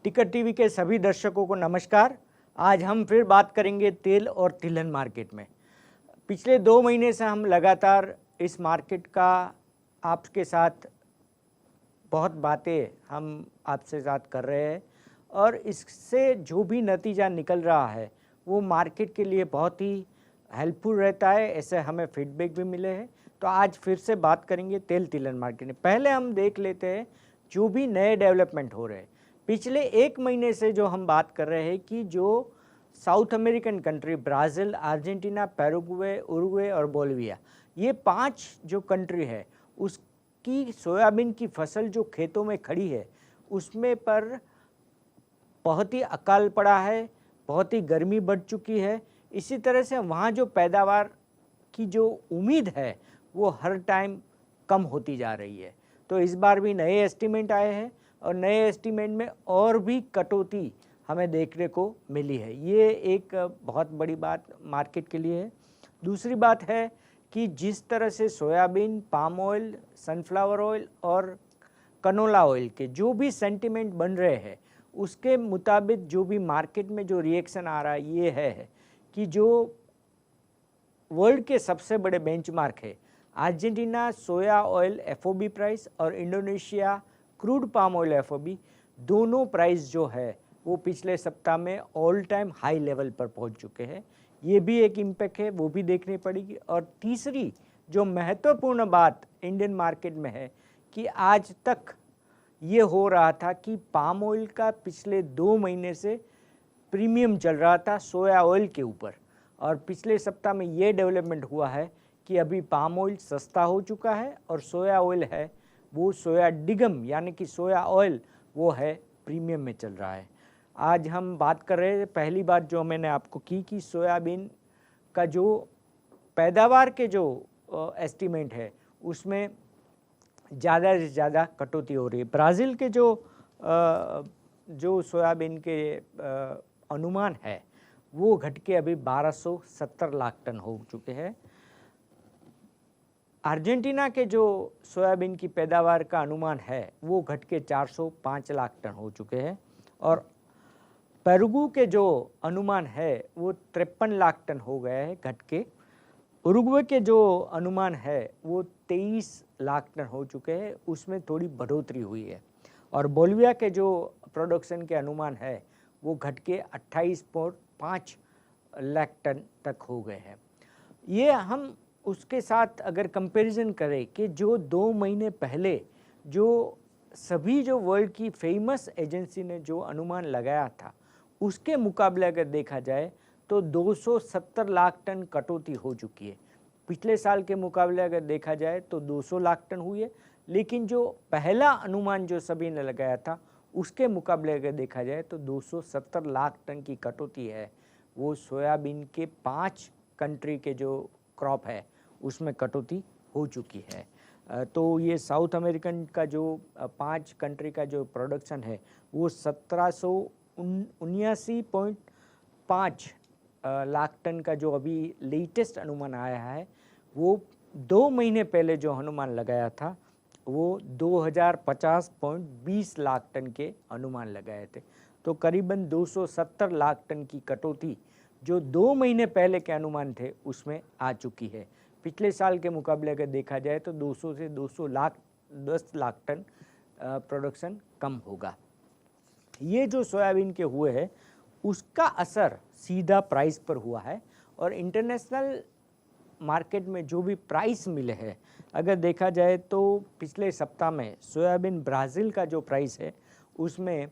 टिकर टीवी के सभी दर्शकों को नमस्कार। आज हम फिर बात करेंगे तेल और तिलहन मार्केट में। पिछले 2 महीने से हम लगातार इस मार्केट का आपके साथ बहुत बातें हम आपसे साथ कर रहे हैं और इससे जो भी नतीजा निकल रहा है वो मार्केट के लिए बहुत ही हेल्पफुल रहता है, ऐसे हमें फीडबैक भी मिले हैं। तो आज फिर से बात करेंगे तेल तिलहन मार्केट में। पहले हम देख लेते हैं जो भी नए डेवलपमेंट हो रहे हैं। पिछले 1 महीने से जो हम बात कर रहे हैं कि जो south American country Brazil, Argentina, Paraguay, Uruguay और बोलिविया, ये 5 जो कंट्री है उसकी सोयाबीन की फसल जो खेतों में खड़ी है उसमें पर बहुत ही अकाल पड़ा है, बहुत ही गर्मी बढ़ चुकी है। इसी तरह से वहाँ जो पैदावार की जो उम्मीद है वो हर टाइम कम होती जा रही है। तो इस बार भी नए एस्टीमेट आए हैं और नए एस्टीमेट में और भी कटौती हमें देखने को मिली है। ये एक बहुत बड़ी बात मार्केट के लिए है। दूसरी बात है कि जिस तरह से soybean, palm oil, sunflower oil और कनोला ऑयल के जो भी सेंटिमेंट बन रहे हैं उसके मुताबिक जो भी मार्केट में जो रिएक्शन आ रहा है ये है कि जो वर्ल्ड के सबसे बड़े बेंचमार्क है Argentina soya oil FOB price और Indonesia crude palm oil FOB, दोनों प्राइस जो है वो पिछले सप्ताह में ऑल टाइम हाई लेवल पर पहुंच चुके हैं। ये भी एक इम्पैक्ट है, वो भी देखनी पड़ेगी। और तीसरी जो महत्वपूर्ण बात इंडियन मार्केट में है कि आज तक ये हो रहा था कि पाम ऑयल का पिछले 2 महीने से प्रीमियम चल रहा था सोया ऑयल के ऊपर, और पिछले सप्ताह में ये डेवलपमेंट हुआ है कि अभी पाम ऑयल सस्ता हो चुका है और सोया ऑयल है वो सोया डिगम यानी कि सोया ऑयल वो है प्रीमियम में चल रहा है। आज हम बात कर रहे हैं, पहली बात जो मैंने आपको की कि सोयाबीन का जो पैदावार के जो एस्टीमेट है उसमें ज़्यादा से ज़्यादा कटौती हो रही है। ब्राज़ील के जो सोयाबीन के अनुमान है वो घट के अभी 1270 लाख टन हो चुके हैं। अर्जेंटीना के जो सोयाबीन की पैदावार का अनुमान है वो घट के 405 लाख टन हो चुके हैं और पेरुगू के जो अनुमान है वो 53 लाख टन हो गए हैं घट के। उरुग्वे के जो अनुमान है वो 23 लाख टन हो चुके हैं, उसमें थोड़ी बढ़ोतरी हुई है। और बोलिविया के जो प्रोडक्शन के अनुमान है वो घट के 28.5 लाख टन तक हो गए हैं। ये हम उसके साथ अगर कंपैरिजन करें कि जो 2 महीने पहले जो सभी जो वर्ल्ड की फेमस एजेंसी ने जो अनुमान लगाया था उसके मुकाबले अगर देखा जाए तो 270 लाख टन कटौती हो चुकी है। पिछले साल के मुकाबले अगर देखा जाए तो 200 लाख टन हुई है, लेकिन जो पहला अनुमान जो सभी ने लगाया था उसके मुकाबले अगर देखा जाए तो 270 लाख टन की कटौती है वो सोयाबीन के 5 कंट्री के जो क्रॉप है उसमें कटौती हो चुकी है। तो ये साउथ अमेरिकन का जो 5 कंट्री का जो प्रोडक्शन है वो 1779.5 लाख टन का जो अभी लेटेस्ट अनुमान आया है वो 2 महीने पहले जो अनुमान लगाया था वो 2050.20 लाख टन के अनुमान लगाए थे। तो करीबन 270 लाख टन की कटौती जो 2 महीने पहले के अनुमान थे उसमें आ चुकी है। पिछले साल के मुकाबले अगर देखा जाए तो 200 से 210 लाख टन प्रोडक्शन कम होगा। ये जो सोयाबीन के हुए हैं उसका असर सीधा प्राइस पर हुआ है और इंटरनेशनल मार्केट में जो भी प्राइस मिले हैं अगर देखा जाए तो पिछले सप्ताह में सोयाबीन ब्राज़ील का जो प्राइस है उसमें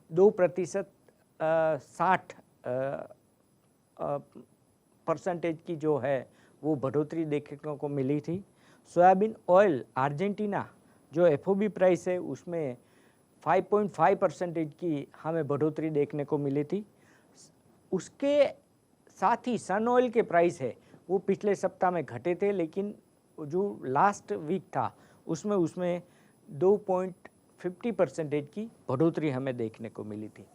2% 60% की जो है वो बढ़ोतरी देखने को मिली थी। सोयाबीन ऑयल अर्जेंटीना जो एफओबी प्राइस है उसमें 5.5% की हमें बढ़ोतरी देखने को मिली थी। उसके साथ ही सन ऑयल के प्राइस है वो पिछले सप्ताह में घटे थे, लेकिन जो लास्ट वीक था उसमें 2.50% की बढ़ोतरी हमें देखने को मिली थी।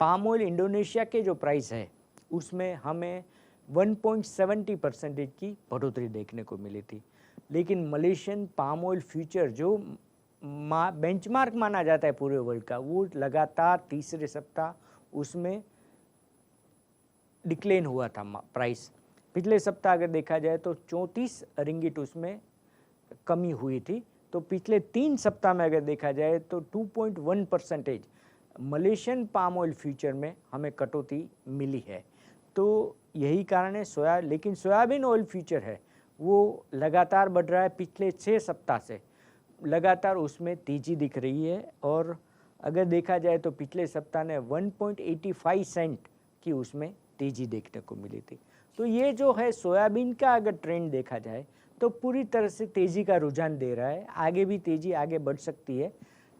पाम ऑयल इंडोनेशिया के जो प्राइस है उसमें हमें 1.70% की बढ़ोतरी देखने को मिली थी, लेकिन मलेशियन पाम ऑयल फ्यूचर जो बेंचमार्क माना जाता है पूरे वर्ल्ड का, वो लगातार तीसरे सप्ताह उसमें डिक्लेन हुआ था प्राइस। पिछले सप्ताह अगर देखा जाए तो 34 रिंगिट उसमें कमी हुई थी। तो पिछले 3 सप्ताह में अगर देखा जाए तो 2.1% मलेशियन पाम ऑयल फ्यूचर में हमें कटौती मिली है। तो यही कारण है लेकिन सोयाबीन ऑयल फ्यूचर है वो लगातार बढ़ रहा है। पिछले 6 सप्ताह से लगातार उसमें तेज़ी दिख रही है और अगर देखा जाए तो पिछले सप्ताह ने 1.85 सेंट की उसमें तेज़ी देखने को मिली थी। तो ये जो है सोयाबीन का अगर ट्रेंड देखा जाए तो पूरी तरह से तेज़ी का रुझान दे रहा है। आगे भी तेज़ी आगे बढ़ सकती है,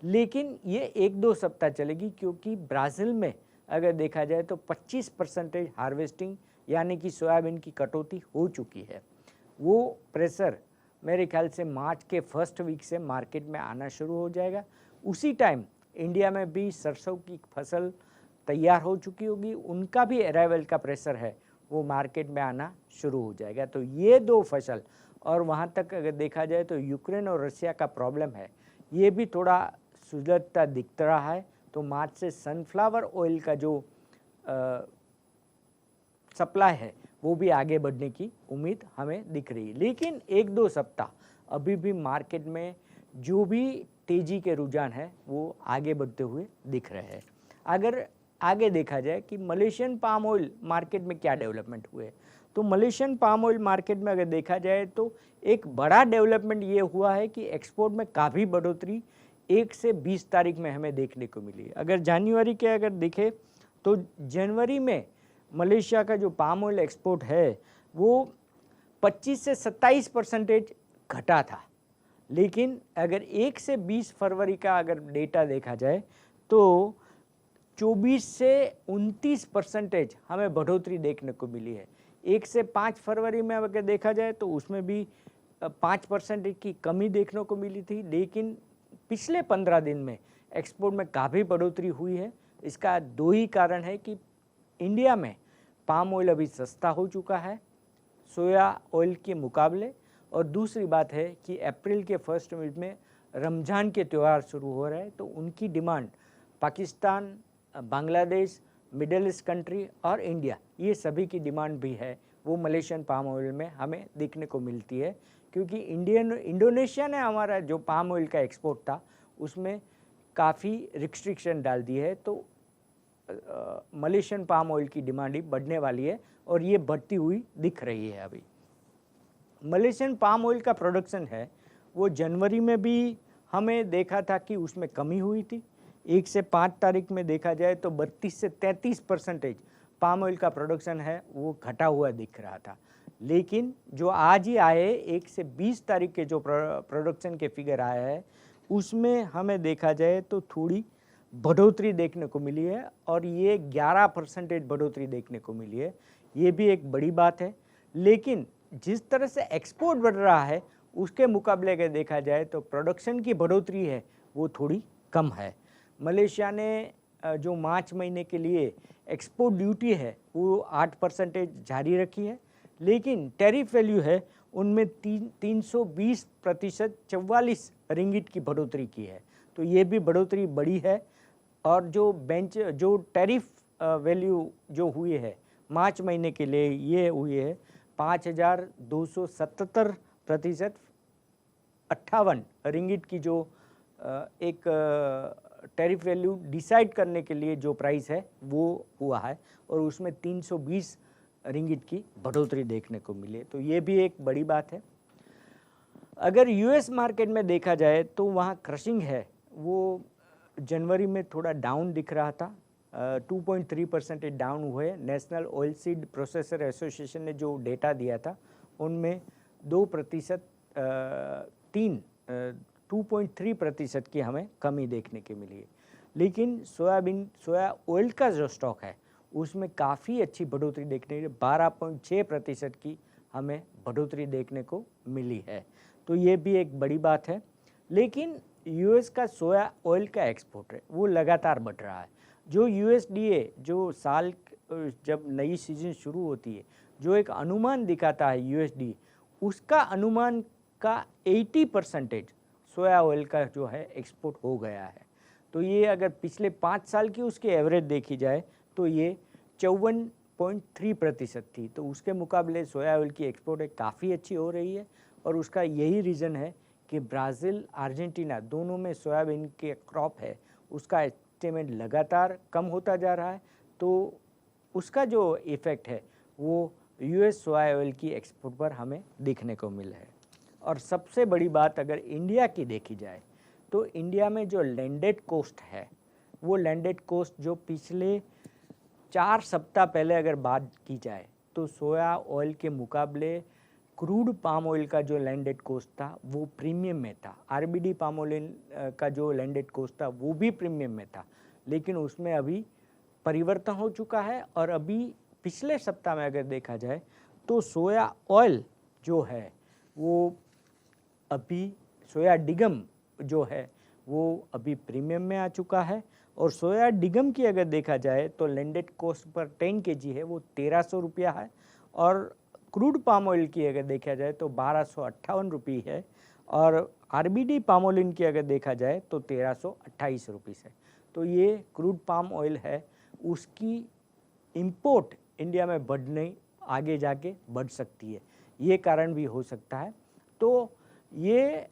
लेकिन ये 1-2 सप्ताह चलेगी, क्योंकि ब्राज़ील में अगर देखा जाए तो 25% हार्वेस्टिंग यानी कि सोयाबीन की कटौती हो चुकी है। वो प्रेशर मेरे ख्याल से मार्च के फर्स्ट वीक से मार्केट में आना शुरू हो जाएगा। उसी टाइम इंडिया में भी सरसों की फसल तैयार हो चुकी होगी, उनका भी अराइवल का प्रेशर है वो मार्केट में आना शुरू हो जाएगा। तो ये 2 फसल और वहाँ तक अगर देखा जाए तो यूक्रेन और रशिया का प्रॉब्लम है, ये भी थोड़ा सुलझता दिख रहा है। तो मार्च से सनफ्लावर ऑयल का जो सप्लाई है वो भी आगे बढ़ने की उम्मीद हमें दिख रही है। लेकिन 1-2 सप्ताह अभी भी मार्केट में जो भी तेज़ी के रुझान है वो आगे बढ़ते हुए दिख रहे हैं। अगर आगे देखा जाए कि मलेशियन पाम ऑयल मार्केट में क्या डेवलपमेंट हुए, तो मलेशियन पाम ऑयल मार्केट में अगर देखा जाए तो एक बड़ा डेवलपमेंट ये हुआ है कि एक्सपोर्ट में काफ़ी बढ़ोतरी 1 से 20 तारीख में हमें देखने को मिली। अगर जनवरी के अगर देखें तो जनवरी में मलेशिया का जो पाम ऑयल एक्सपोर्ट है वो 25 से 27% घटा था। लेकिन अगर 1 से 20 फरवरी का अगर डेटा देखा जाए तो 24 से 29% हमें बढ़ोतरी देखने को मिली है। 1 से 5 फरवरी में अगर देखा जाए तो उसमें भी 5% की कमी देखने को मिली थी। लेकिन पिछले 15 दिन में एक्सपोर्ट में काफ़ी बढ़ोतरी हुई है। इसका 2 ही कारण है कि इंडिया में पाम ऑयल अभी सस्ता हो चुका है सोया ऑयल के मुकाबले, और दूसरी बात है कि अप्रैल के फर्स्ट वीक में रमज़ान के त्यौहार शुरू हो रहे हैं, तो उनकी demand Pakistan, Bangladesh, middle east country और इंडिया, ये सभी की डिमांड भी है वो मलेशियन पाम ऑयल में हमें देखने को मिलती है। क्योंकि इंडोनेशिया ने हमारा जो पाम ऑयल का एक्सपोर्ट था उसमें काफ़ी रिस्ट्रिक्शन डाल दी है, तो मलेशियन पाम ऑयल की डिमांड ही बढ़ने वाली है और ये बढ़ती हुई दिख रही है। अभी मलेशियन पाम ऑयल का प्रोडक्शन है वो जनवरी में भी हमें देखा था कि उसमें कमी हुई थी। 1 से 5 तारीख में देखा जाए तो 32 से 33% पाम ऑयल का प्रोडक्शन है वो घटा हुआ दिख रहा था। लेकिन जो आज ही आए 1 से 20 तारीख के जो प्रोडक्शन के फिगर आया है उसमें हमें देखा जाए तो थोड़ी बढ़ोतरी देखने को मिली है और ये 11% बढ़ोतरी देखने को मिली है। ये भी एक बड़ी बात है। लेकिन जिस तरह से एक्सपोर्ट बढ़ रहा है उसके मुकाबले अगर देखा जाए तो प्रोडक्शन की बढ़ोतरी है वो थोड़ी कम है। मलेशिया ने जो मार्च महीने के लिए एक्सपोर्ट ड्यूटी है वो 8% जारी रखी है, लेकिन टैरिफ वैल्यू है उनमें 320% 44 रिंगिट की बढ़ोतरी की है। तो ये भी बढ़ोतरी बड़ी है। और जो टैरिफ वैल्यू जो हुई है मार्च महीने के लिए ये हुई है 5277% 58 रिंगिट की जो एक टैरिफ वैल्यू डिसाइड करने के लिए जो प्राइस है वो हुआ है और उसमें 320 रिंगिट की बढ़ोतरी देखने को मिली। तो ये भी एक बड़ी बात है। अगर यूएस मार्केट में देखा जाए तो वहाँ क्रशिंग है वो जनवरी में थोड़ा डाउन दिख रहा था, 2.3% डाउन हुए। National oil seed processor association ने जो डेटा दिया था उनमें 2.3% की हमें कमी देखने की मिली है। लेकिन सोया ऑयल का जो स्टॉक है उसमें काफ़ी अच्छी बढ़ोतरी देखने की 12.6% की हमें बढ़ोतरी देखने को मिली है। तो ये भी एक बड़ी बात है। लेकिन यूएस का सोया ऑयल का एक्सपोर्ट है वो लगातार बढ़ रहा है। जो यूएसडीए जो साल जब नई सीजन शुरू होती है जो एक अनुमान दिखाता है यूएसडी, उसका अनुमान का 80% सोया ऑयल का जो है एक्सपोर्ट हो गया है। तो ये अगर पिछले 5 साल की उसकी एवरेज देखी जाए तो ये 54.3% थी। तो उसके मुकाबले सोया ऑयल की एक्सपोर्ट काफ़ी अच्छी हो रही है और उसका यही रीज़न है कि ब्राज़ील, अर्जेंटीना दोनों में सोयाबीन के क्रॉप है, उसका एस्टीमेट लगातार कम होता जा रहा है। तो उसका जो इफ़ेक्ट है वो यूएस सोया ऑयल की एक्सपोर्ट पर हमें देखने को मिला है। और सबसे बड़ी बात अगर इंडिया की देखी जाए तो इंडिया में जो लैंडेड कोस्ट है, वो लैंडेड कोस्ट जो पिछले 4 सप्ताह पहले अगर बात की जाए तो सोया ऑयल के मुकाबले क्रूड पाम ऑयल का जो लैंडेड कोस्ट था वो प्रीमियम में था। आरबीडी पाम ऑयल का जो लैंडेड कोस्ट था वो भी प्रीमियम में था, लेकिन उसमें अभी परिवर्तन हो चुका है। और अभी पिछले सप्ताह में अगर देखा जाए तो सोया ऑयल जो है वो अभी सोया डिगम जो है वो अभी प्रीमियम में आ चुका है। और सोया डिगम की अगर देखा जाए तो लैंडेड कोस्ट पर 10 kg है वो 1300 रुपया है। और क्रूड पाम ऑयल की अगर देखा जाए तो 1258 रुपये है। और आरबीडी पाम ऑयल की अगर देखा जाए तो 1328 रुपीस है। तो ये क्रूड पाम ऑयल है, उसकी इंपोर्ट इंडिया में बढ़ने आगे जाके बढ़ सकती है, ये कारण भी हो सकता है। तो ये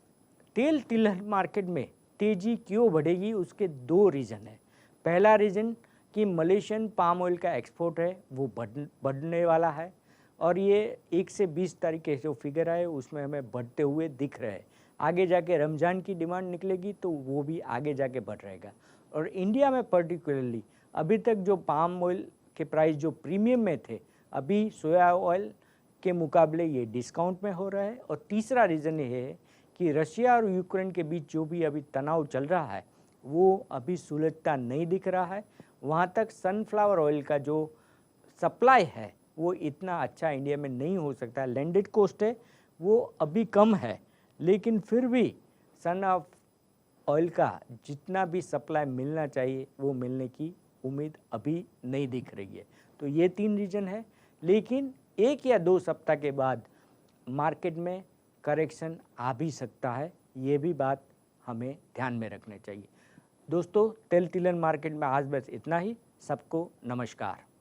तेल तिलहन मार्केट में तेज़ी क्यों बढ़ेगी, उसके 2 रीज़न है। पहला रीज़न कि मलेशियन पाम ऑयल का एक्सपोर्ट है वो बढ़ने वाला है और ये 1 से 20 तारीख के जो फिगर आए उसमें हमें बढ़ते हुए दिख रहे हैं। आगे जाके रमज़ान की डिमांड निकलेगी तो वो भी आगे जाके बढ़ रहेगा। और इंडिया में पर्टिकुलरली अभी तक जो पाम ऑयल के प्राइस जो प्रीमियम में थे, अभी सोया ऑयल के मुकाबले ये डिस्काउंट में हो रहा है। और तीसरा रीज़न ये है कि रशिया और यूक्रेन के बीच जो भी अभी तनाव चल रहा है वो अभी सुलझता नहीं दिख रहा है। वहाँ तक सनफ्लावर ऑयल का जो सप्लाई है वो इतना अच्छा इंडिया में नहीं हो सकता। लैंडेड कोस्ट है वो अभी कम है, लेकिन फिर भी सन ऑफ ऑयल का जितना भी सप्लाई मिलना चाहिए वो मिलने की उम्मीद अभी नहीं दिख रही है। तो ये 3 रीज़न है, लेकिन 1 या 2 सप्ताह के बाद मार्केट में करेक्शन आ भी सकता है, ये भी बात हमें ध्यान में रखनी चाहिए। दोस्तों, तेल तिलहन मार्केट में आज बस इतना ही। सबको नमस्कार।